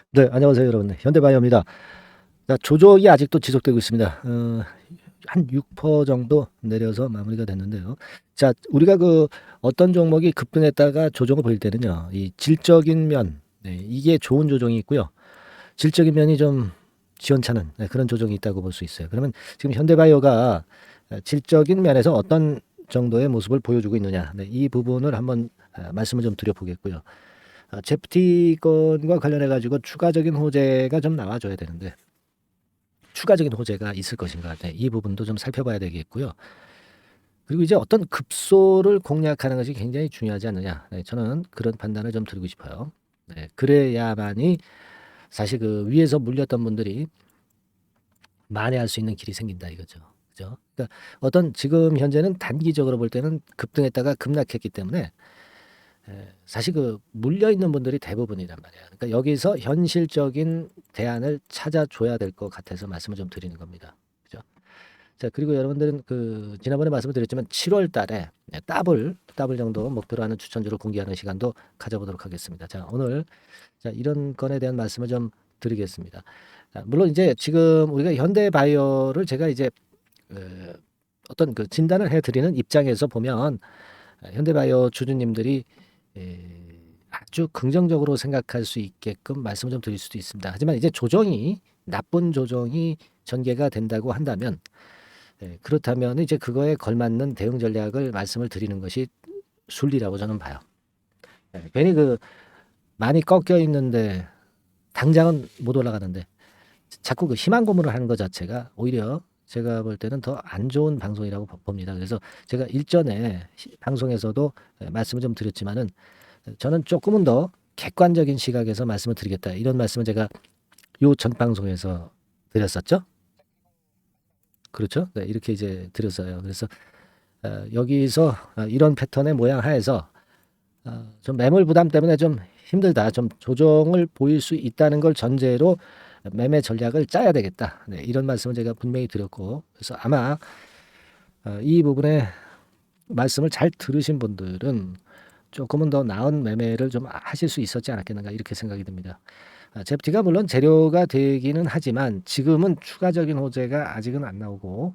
네, 안녕하세요, 여러분. 현대바이오입니다. 자, 조정이 아직도 지속되고 있습니다. 한 6% 정도 내려서 마무리가 됐는데요. 자, 우리가 어떤 종목이 급등했다가 조정을 보일 때는요, 이 질적인 면, 네, 이게 좋은 조정이 있고요. 질적인 면이 좀 시원찮은 그런 조정이 있다고 볼 수 있어요. 그러면 지금 현대바이오가 질적인 면에서 어떤 정도의 모습을 보여주고 있느냐, 네, 이 부분을 한번 말씀을 좀 드려보겠고요. 제프티 건과 관련해 가지고 추가적인 호재가 좀 나와줘야 되는데 추가적인 호재가 있을 것인가, 네, 이 부분도 좀 살펴봐야 되겠고요. 그리고 이제 어떤 급소를 공략하는 것이 굉장히 중요하지 않느냐, 네, 저는 그런 판단을 좀 드리고 싶어요. 네, 그래야만이 사실 위에서 물렸던 분들이 만회할 수 있는 길이 생긴다 이거죠. 그죠? 그러니까 어떤 지금 현재는 단기적으로 볼 때는 급등했다가 급락했기 때문에 사실 물려 있는 분들이 대부분이란 말이에요. 그러니까 여기서 현실적인 대안을 찾아줘야 될 것 같아서 말씀을 좀 드리는 겁니다. 그죠? 자, 그리고 여러분들은 지난번에 말씀을 드렸지만 7월 달에 더블 정도 목표로 하는 추천주를 공개하는 시간도 가져보도록 하겠습니다. 자, 오늘 자, 이런 건에 대한 말씀을 좀 드리겠습니다. 자, 물론 이제 지금 우리가 현대바이오를 제가 이제 어떤 진단을 해드리는 입장에서 보면 현대바이오 주주님들이 아주 긍정적으로 생각할 수 있게끔 말씀을 좀 드릴 수도 있습니다. 하지만 이제 나쁜 조정이 전개가 된다고 한다면, 그렇다면 이제 그거에 걸맞는 대응 전략을 말씀을 드리는 것이 순리라고 저는 봐요. 괜히 많이 꺾여 있는데 당장은 못 올라가는데 자꾸 희망 고문을 하는 것 자체가 오히려 제가 볼 때는 더 안 좋은 방송이라고 봅니다. 그래서 제가 일전에 방송에서도 말씀을 좀 드렸지만은 저는 조금은 더 객관적인 시각에서 말씀을 드리겠다, 이런 말씀을 제가 요 전 방송에서 드렸었죠. 그렇죠? 네, 이렇게 이제 드렸어요. 그래서 여기서 이런 패턴의 모양 하에서 좀 매물 부담 때문에 좀 힘들다, 좀 조정을 보일 수 있다는 걸 전제로 매매 전략을 짜야 되겠다, 네, 이런 말씀을 제가 분명히 드렸고, 그래서 아마 이 부분에 말씀을 잘 들으신 분들은 조금은 더 나은 매매를 좀 하실 수 있었지 않았겠는가, 이렇게 생각이 듭니다. 제프티가 물론 재료가 되기는 하지만 지금은 추가적인 호재가 아직은 안 나오고,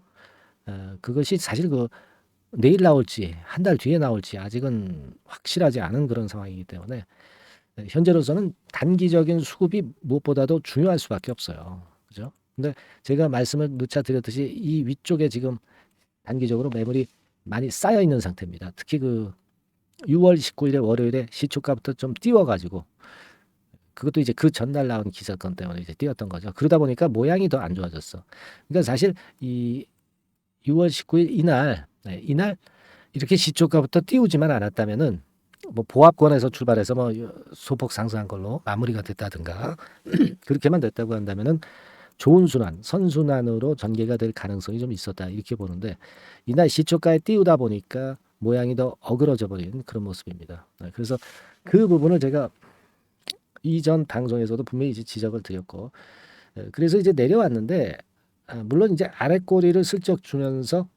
그것이 사실 내일 나올지 한 달 뒤에 나올지 아직은 확실하지 않은 그런 상황이기 때문에 현재로서는 단기적인 수급이 무엇보다도 중요할 수밖에 없어요. 그죠? 근데 제가 말씀을 누차 드렸듯이 이 위쪽에 지금 단기적으로 매물이 많이 쌓여 있는 상태입니다. 특히 6월 19일에 월요일에 시초가부터 좀 띄워가지고, 그것도 이제 그 전날 나온 기사건 때문에 이제 띄웠던 거죠. 그러다 보니까 모양이 더 안 좋아졌어. 그러니까 사실 이 6월 19일 이날 이렇게 시초가부터 띄우지만 않았다면은 뭐 보합권에서 출발해서 뭐 소폭 상승한 걸로 마무리가 됐다든가 그렇게만 됐다고 한다면은 좋은 선순환으로 전개가 될 가능성이 좀 있었다, 이렇게 보는데 이날 시초가에 띄우다 보니까 모양이 더 어그러져 버린 그런 모습입니다. 그래서 그 부분을 제가 이전 방송에서도 분명히 이제 지적을 드렸고, 그래서 이제 내려왔는데, 물론 이제 아래 꼬리를 슬쩍 주면서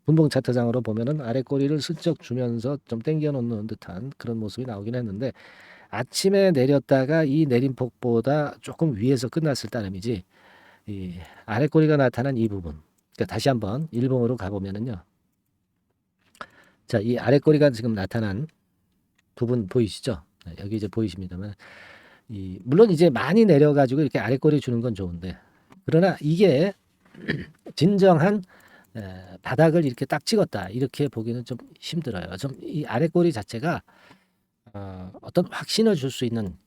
분봉 차트상으로 보면은 아래 꼬리를 슬쩍 주면서 좀 당겨 놓는 듯한 그런 모습이 나오긴 했는데, 아침에 내렸다가 이 내림폭보다 조금 위에서 끝났을 따름이지, 이 아래 꼬리가 나타난 이 부분, 그러니까 다시 한번 일봉으로 가보면은요, 자, 이 아래 꼬리가 지금 나타난 부분 보이시죠? 네, 여기 이제 보이십니다만, 물론 이제 많이 내려가지고 이렇게 아래 꼬리 주는 건 좋은데, 그러나 이게 진정한 바닥을 이렇게 딱 찍었다, 이렇게 보기는 좀 힘들어요. 좀 이 아래 꼬리 자체가 어떤 확신을 줄 수 있는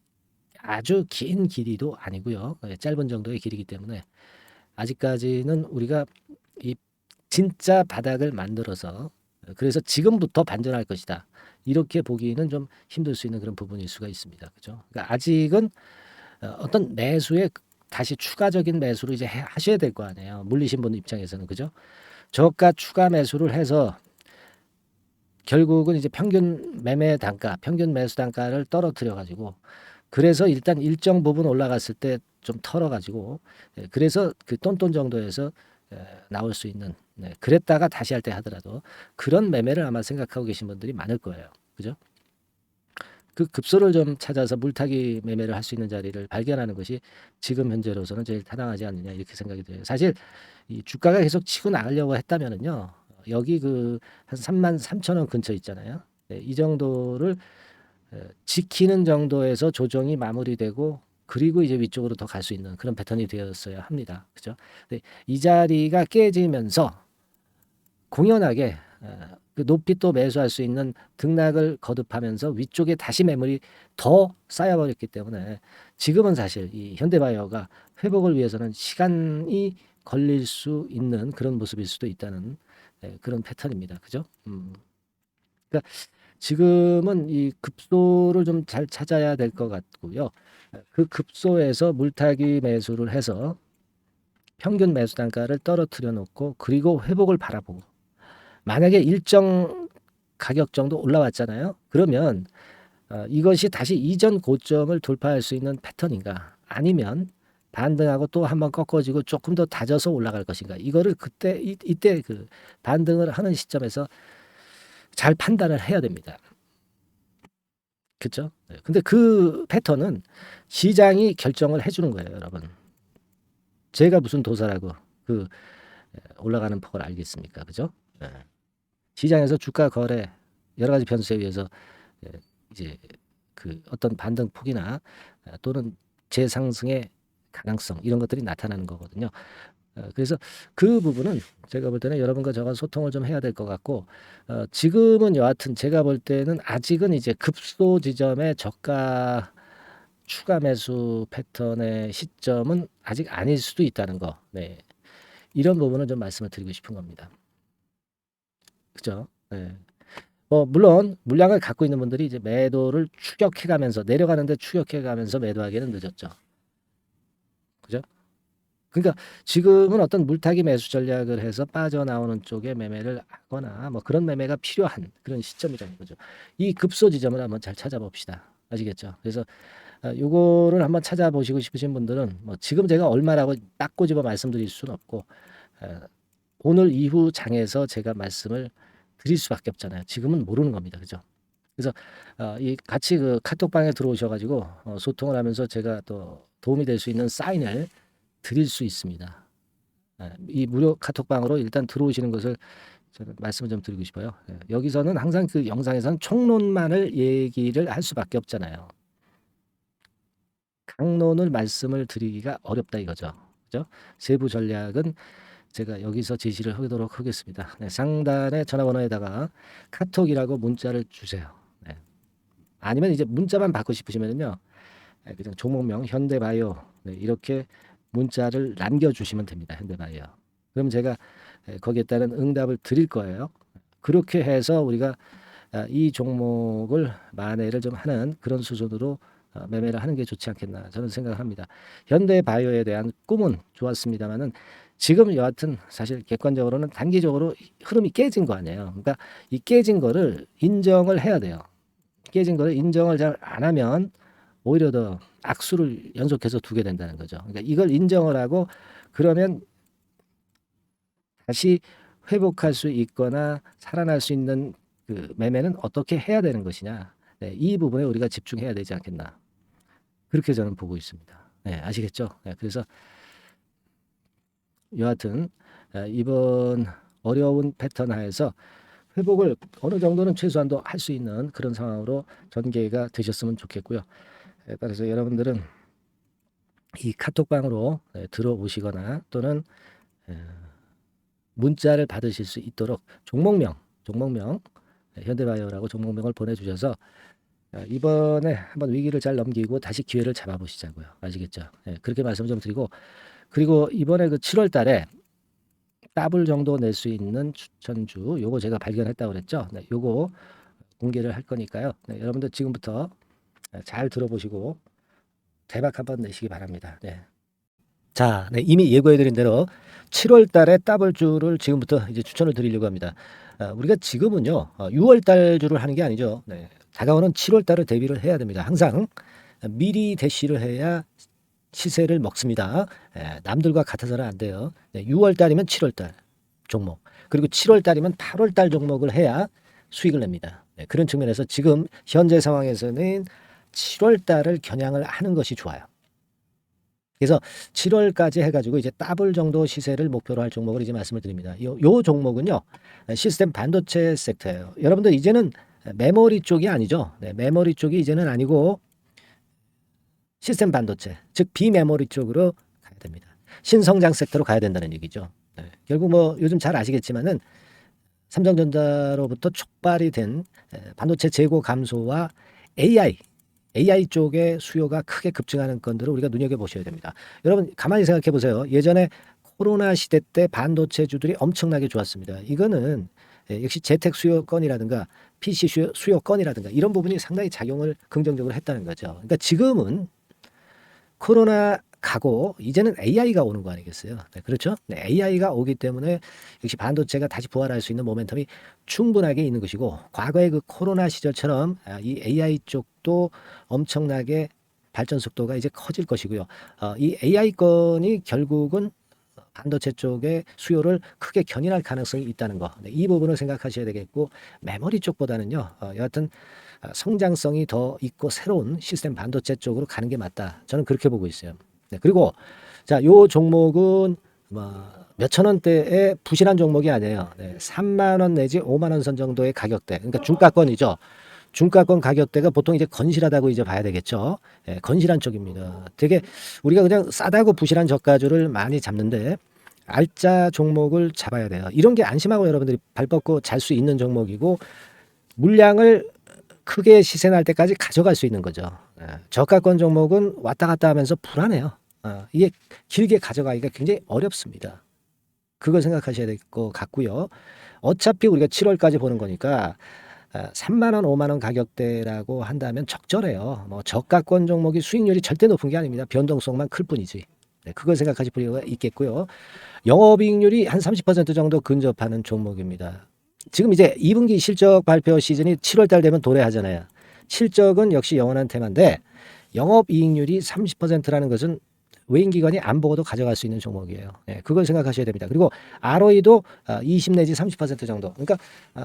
아주 긴 길이도 아니고요. 짧은 정도의 길이기 때문에 아직까지는 우리가 이 진짜 바닥을 만들어서, 그래서 지금부터 반전할 것이다, 이렇게 보기는 좀 힘들 수 있는 그런 부분일 수가 있습니다. 그죠? 그러니까 아직은 어떤 매수에 다시 추가적인 매수를 이제 하셔야 될 거 아니에요. 물리신 분 입장에서는. 그죠? 저가 추가 매수를 해서 결국은 이제 평균 매매 단가, 평균 매수 단가를 떨어뜨려 가지고, 그래서 일단 일정 부분 올라갔을 때 좀 털어 가지고, 그래서 똔똔 정도에서 나올 수 있는, 네, 그랬다가 다시 할 때 하더라도 그런 매매를 아마 생각하고 계신 분들이 많을 거예요. 그죠? 그 급소를 좀 찾아서 물타기 매매를 할 수 있는 자리를 발견하는 것이 지금 현재로서는 제일 타당하지 않느냐 이렇게 생각이 돼요. 사실 이 주가가 계속 치고 나가려고 했다면은요. 여기 그 한 33,000원 근처 있잖아요. 네, 이 정도를 지키는 정도에서 조정이 마무리되고 그리고 이제 위쪽으로 더 갈 수 있는 그런 패턴이 되었어야 합니다. 그죠? 근데 이 자리가 깨지면서 공연하게 그 높이 또 매수할 수 있는 등락을 거듭하면서 위쪽에 다시 매물이 더 쌓여버렸기 때문에 지금은 사실 이 현대바이오가 회복을 위해서는 시간이 걸릴 수 있는 그런 모습일 수도 있다는 그런 패턴입니다. 그죠? 그러니까 지금은 이 급소를 좀 잘 찾아야 될 것 같고요. 그 급소에서 물타기 매수를 해서 평균 매수 단가를 떨어뜨려 놓고 그리고 회복을 바라보고 만약에 일정 가격 정도 올라왔잖아요. 그러면 이것이 다시 이전 고점을 돌파할 수 있는 패턴인가 아니면 반등하고 또 한번 꺾어지고 조금 더 다져서 올라갈 것인가 이거를 그때 이때 그 반등을 하는 시점에서 잘 판단을 해야 됩니다. 그렇죠? 네. 근데 그 패턴은 시장이 결정을 해주는 거예요, 여러분. 제가 무슨 도사라고 그 올라가는 폭을 알겠습니까, 그죠? 네. 시장에서 주가 거래 여러 가지 변수에 의해서 이제 그 어떤 반등 폭이나 또는 재상승의 가능성 이런 것들이 나타나는 거거든요. 그래서 그 부분은 제가 볼 때는 여러분과 저가 소통을 좀 해야 될 것 같고 지금은 여하튼 제가 볼 때는 아직은 이제 급소 지점의 저가 추가 매수 패턴의 시점은 아직 아닐 수도 있다는 거. 네. 이런 부분은 좀 말씀을 드리고 싶은 겁니다. 그죠? 네. 물론 물량을 갖고 있는 분들이 이제 매도를 추격해가면서 내려가는데 추격해가면서 매도하기는 늦었죠. 그죠? 그러니까 지금은 어떤 물타기 매수 전략을 해서 빠져나오는 쪽에 매매를 하거나 뭐 그런 매매가 필요한 그런 시점이라는 거죠. 이 급소 지점을 한번 잘 찾아봅시다. 아시겠죠? 그래서 요거를 한번 찾아보시고 싶으신 분들은 뭐 지금 제가 얼마라고 딱 꼬집어 말씀드릴 수는 없고 오늘 이후 장에서 제가 말씀을 드릴 수밖에 없잖아요. 지금은 모르는 겁니다. 그죠? 그래서 이 같이 그 카톡방에 들어오셔가지고 소통을 하면서 제가 또 도움이 될 수 있는 사인을 드릴 수 있습니다. 이 무료 카톡방으로 일단 들어오시는 것을 제가 말씀을 좀 드리고 싶어요. 여기서는 항상 그 영상에서는 총론만을 얘기를 할 수밖에 없잖아요. 강론을 말씀을 드리기가 어렵다 이거죠. 그죠? 세부 전략은 제가 여기서 제시를 하도록 하겠습니다. 네, 상단의 전화번호에다가 카톡이라고 문자를 주세요. 네. 아니면 이제 문자만 받고 싶으시면요. 그냥 종목명 현대바이오 네, 이렇게 문자를 남겨주시면 됩니다. 현대바이오. 그럼 제가 거기에 따른 응답을 드릴 거예요. 그렇게 해서 우리가 이 종목을 만회를 좀 하는 그런 수준으로 매매를 하는 게 좋지 않겠나 저는 생각을 합니다. 현대바이오에 대한 꿈은 좋았습니다만은 지금 여하튼 사실 객관적으로는 단기적으로 흐름이 깨진 거 아니에요. 그러니까 이 깨진 거를 인정을 해야 돼요. 깨진 거를 인정을 잘 안 하면 오히려 더 악수를 연속해서 두게 된다는 거죠. 그러니까 이걸 인정을 하고 그러면 다시 회복할 수 있거나 살아날 수 있는 그 매매는 어떻게 해야 되는 것이냐. 네, 이 부분에 우리가 집중해야 되지 않겠나. 그렇게 저는 보고 있습니다. 네, 아시겠죠? 네, 그래서 여하튼 이번 어려운 패턴 하에서 회복을 어느 정도는 최소한도 할 수 있는 그런 상황으로 전개가 되셨으면 좋겠고요. 따라서 여러분들은 이 카톡방으로 들어오시거나 또는 문자를 받으실 수 있도록 종목명 현대바이오라고 종목명을 보내주셔서 이번에 한번 위기를 잘 넘기고 다시 기회를 잡아보시자고요. 아시겠죠? 그렇게 말씀 좀 드리고 그리고 이번에 그 7월 달에 더블 정도 낼 수 있는 추천주 요거 제가 발견했다고 그랬죠. 네, 요거 공개를 할 거니까요. 네, 여러분들 지금부터 잘 들어보시고 대박 한번 내시기 바랍니다. 네. 자, 네, 이미 예고해드린 대로 7월 달에 더블주를 지금부터 이제 추천을 드리려고 합니다. 우리가 지금은요, 6월 달주를 하는 게 아니죠. 네, 다가오는 7월 달을 대비를 해야 됩니다. 항상 미리 대시를 해야 시세를 먹습니다. 남들과 같아서는 안 돼요. 네, 6월 달이면 7월 달 종목, 그리고 7월 달이면 8월 달 종목을 해야 수익을 냅니다. 네, 그런 측면에서 지금 현재 상황에서는 7월 달을 겨냥을 하는 것이 좋아요. 그래서 7월까지 해가지고 이제 더블 정도 시세를 목표로 할 종목을 이제 말씀을 드립니다. 요 종목은요, 시스템 반도체 섹터예요. 여러분들 이제는 메모리 쪽이 아니죠. 네, 메모리 쪽이 이제는 아니고 시스템 반도체, 즉 비메모리 쪽으로 가야 됩니다. 신성장 섹터로 가야 된다는 얘기죠. 네, 결국 뭐 요즘 잘 아시겠지만은 삼성전자로부터 촉발이 된 반도체 재고 감소와 AI 쪽의 수요가 크게 급증하는 건들을 우리가 눈여겨보셔야 됩니다. 여러분 가만히 생각해 보세요. 예전에 코로나 시대 때 반도체주들이 엄청나게 좋았습니다. 이거는 역시 재택 수요건이라든가 PC 수요건이라든가 이런 부분이 상당히 작용을 긍정적으로 했다는 거죠. 그러니까 지금은 코로나 가고 이제는 AI가 오는 거 아니겠어요? 네, 그렇죠? 네, AI가 오기 때문에 역시 반도체가 다시 부활할 수 있는 모멘텀이 충분하게 있는 것이고 과거의 그 코로나 시절처럼 이 AI 쪽도 엄청나게 발전 속도가 이제 커질 것이고요. 이 AI 건이 결국은 반도체 쪽의 수요를 크게 견인할 가능성이 있다는 거. 네, 이 부분을 생각하셔야 되겠고 메모리 쪽보다는요. 여하튼 성장성이 더 있고 새로운 시스템 반도체 쪽으로 가는 게 맞다. 저는 그렇게 보고 있어요. 네, 그리고 자, 요 종목은 뭐 몇천 원대의 부실한 종목이 아니에요. 네, 3만 원 내지 5만 원 선 정도의 가격대. 그러니까 중가권이죠. 중가권 가격대가 보통 이제 건실하다고 이제 봐야 되겠죠. 예, 건실한 쪽입니다. 되게 우리가 그냥 싸다고 부실한 저가주를 많이 잡는데 알짜 종목을 잡아야 돼요. 이런 게 안심하고 여러분들이 발 뻗고 잘 수 있는 종목이고 물량을 크게 시세 날 때까지 가져갈 수 있는 거죠. 저가권 종목은 왔다 갔다 하면서 불안해요. 이게 길게 가져가기가 굉장히 어렵습니다. 그걸 생각하셔야 될 것 같고요. 어차피 우리가 7월까지 보는 거니까 3만 원, 5만 원 가격대라고 한다면 적절해요. 뭐 저가권 종목이 수익률이 절대 높은 게 아닙니다. 변동성만 클 뿐이지. 네, 그걸 생각하실 필요가 있겠고요. 영업이익률이 한 30% 정도 근접하는 종목입니다. 지금 이제 2분기 실적 발표 시즌이 7월 달 되면 도래하잖아요. 실적은 역시 영원한 테마인데 영업이익률이 30%라는 것은 외인기관이 안 보고도 가져갈 수 있는 종목이에요. 네, 그걸 생각하셔야 됩니다. 그리고 ROE도 20 내지 30% 정도. 그러니까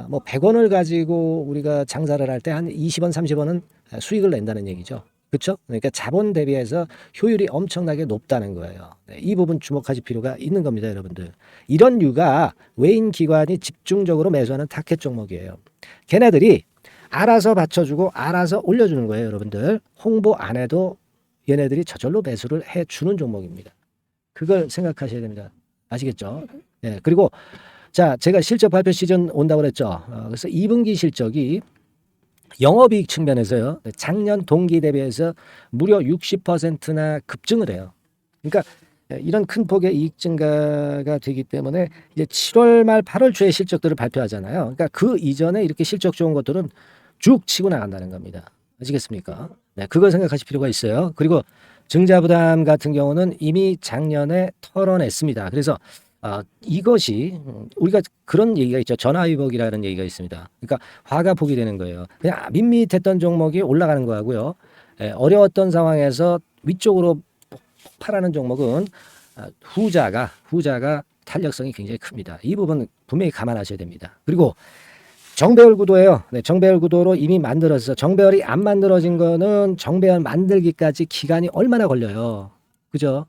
뭐 100원을 가지고 우리가 장사를 할 때 한 20원, 30원은 수익을 낸다는 얘기죠. 그렇죠? 그러니까 자본 대비해서 효율이 엄청나게 높다는 거예요. 네, 이 부분 주목하실 필요가 있는 겁니다, 여러분들. 이런 류가 외인 기관이 집중적으로 매수하는 타켓 종목이에요. 걔네들이 알아서 받쳐주고 알아서 올려주는 거예요, 여러분들. 홍보 안 해도 얘네들이 저절로 매수를 해주는 종목입니다. 그걸 생각하셔야 됩니다. 아시겠죠? 네, 그리고 자, 제가 실적 발표 시즌 온다고 그랬죠. 그래서 2분기 실적이 영업이익 측면에서요. 작년 동기 대비해서 무려 60%나 급증을 해요. 그러니까 이런 큰 폭의 이익 증가가 되기 때문에 이제 7월 말 8월 초에 실적들을 발표하잖아요. 그러니까 그 이전에 이렇게 실적 좋은 것들은 쭉 치고 나간다는 겁니다. 아시겠습니까? 네, 그걸 생각하실 필요가 있어요. 그리고 증자부담 같은 경우는 이미 작년에 털어냈습니다. 그래서 이것이 우리가 그런 얘기가 있죠. 전화위복이라는 얘기가 있습니다. 그러니까 화가 복이 되는 거예요. 그냥 밋밋했던 종목이 올라가는 거하고요. 어려웠던 상황에서 위쪽으로 폭발하는 종목은 후자가 탄력성이 굉장히 큽니다. 이 부분 분명히 감안하셔야 됩니다. 그리고 정배열 구도예요. 네, 정배열 구도로 이미 만들어서 정배열이 안 만들어진 거는 정배열 만들기까지 기간이 얼마나 걸려요. 그죠?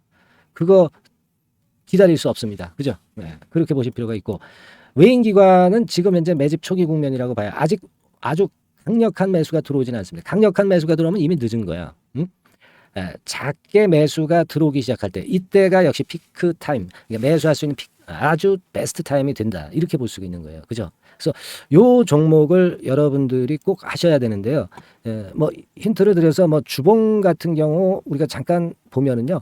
그거 기다릴 수 없습니다. 그죠? 네, 그렇게 보실 필요가 있고 외인기관은 지금 현재 매집 초기 국면이라고 봐요. 아직 아주 강력한 매수가 들어오지는 않습니다. 강력한 매수가 들어오면 이미 늦은 거야. 응? 작게 매수가 들어오기 시작할 때 이때가 역시 피크 타임, 그러니까 매수할 수 있는 아주 베스트 타임이 된다. 이렇게 볼 수가 있는 거예요. 그죠? 그래서 요 종목을 여러분들이 꼭 하셔야 되는데요. 뭐 힌트를 드려서 뭐 주봉 같은 경우 우리가 잠깐 보면은요.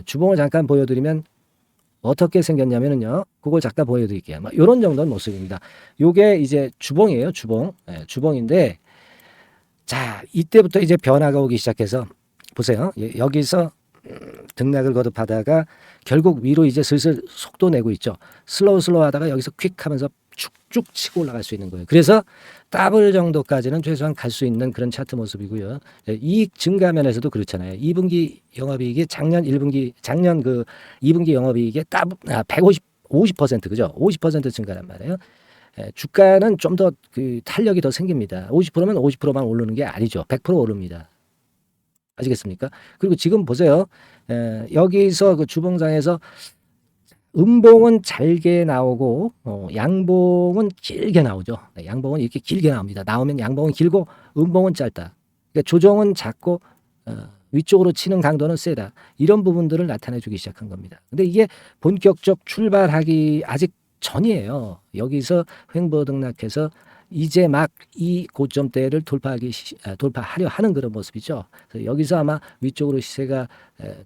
주봉을 잠깐 보여드리면 어떻게 생겼냐면은요. 그걸 잠깐 보여드릴게요. 뭐 이런 정도는 모습입니다. 요게 이제 주봉이에요. 주봉. 주봉인데 자 이때부터 이제 변화가 오기 시작해서 보세요. 여기서 등락을 거듭하다가 결국 위로 이제 슬슬 속도 내고 있죠. 슬로우 하다가 여기서 퀵 하면서 쭉쭉 치고 올라갈 수 있는 거예요. 그래서 더블 정도까지는 최소한 갈 수 있는 그런 차트 모습이고요. 이익 증가 면에서도 그렇잖아요. 2분기 영업이익이 작년 그 2분기 영업이익의 50% 그죠? 50% 증가란 말이에요. 주가는 좀 더 그 탄력이 더 생깁니다. 50%면 50%만 오르는 게 아니죠. 100% 오릅니다. 아시겠습니까? 그리고 지금 보세요. 여기서 그 주봉상에서 음봉은 잘게 나오고 양봉은 길게 나오죠. 네, 양봉은 이렇게 길게 나옵니다. 나오면 양봉은 길고 음봉은 짧다. 그러니까 조정은 작고 위쪽으로 치는 강도는 세다. 이런 부분들을 나타내주기 시작한 겁니다. 근데 이게 본격적 출발하기 아직 전이에요. 여기서 횡보 등락해서 이제 막 이 고점대를 돌파하려 하는 그런 모습이죠. 그래서 여기서 아마 위쪽으로 시세가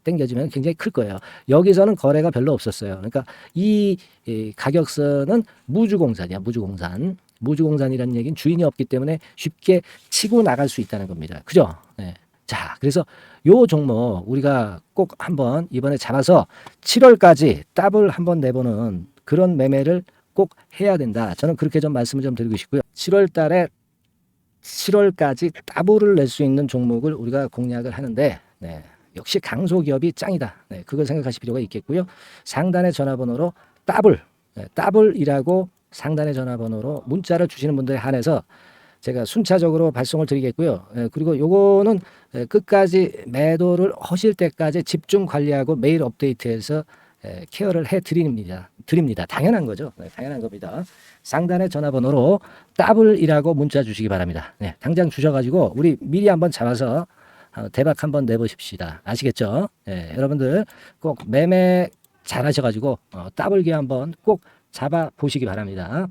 당겨지면 굉장히 클 거예요. 여기서는 거래가 별로 없었어요. 그러니까 이 가격선은 무주공산이야, 무주공산. 무주공산이라는 얘기는 주인이 없기 때문에 쉽게 치고 나갈 수 있다는 겁니다. 그죠? 네. 자, 그래서 요 종목 우리가 꼭 한번 이번에 잡아서 7월까지 더블 한번 내보는 그런 매매를 꼭 해야 된다. 저는 그렇게 좀 말씀을 좀 드리고 싶고요. 7월 달에 7월까지 더블을 낼 수 있는 종목을 우리가 공략을 하는데 네, 역시 강소기업이 짱이다. 네, 그걸 생각하실 필요가 있겠고요. 상단의 전화번호로 더블, 더블이라고 상단의 전화번호로 문자를 주시는 분들에 한해서 제가 순차적으로 발송을 드리겠고요. 그리고 요거는 끝까지 매도를 하실 때까지 집중 관리하고 매일 업데이트해서 케어를 해 드립니다. 당연한 거죠. 네, 당연한 겁니다. 상단의 전화번호로 더블이라고 문자 주시기 바랍니다. 네, 당장 주셔가지고 우리 미리 한번 잡아서 대박 한번 내보십시다. 아시겠죠? 네, 여러분들 꼭 매매 잘 하셔가지고 더블기 한번 꼭 잡아 보시기 바랍니다.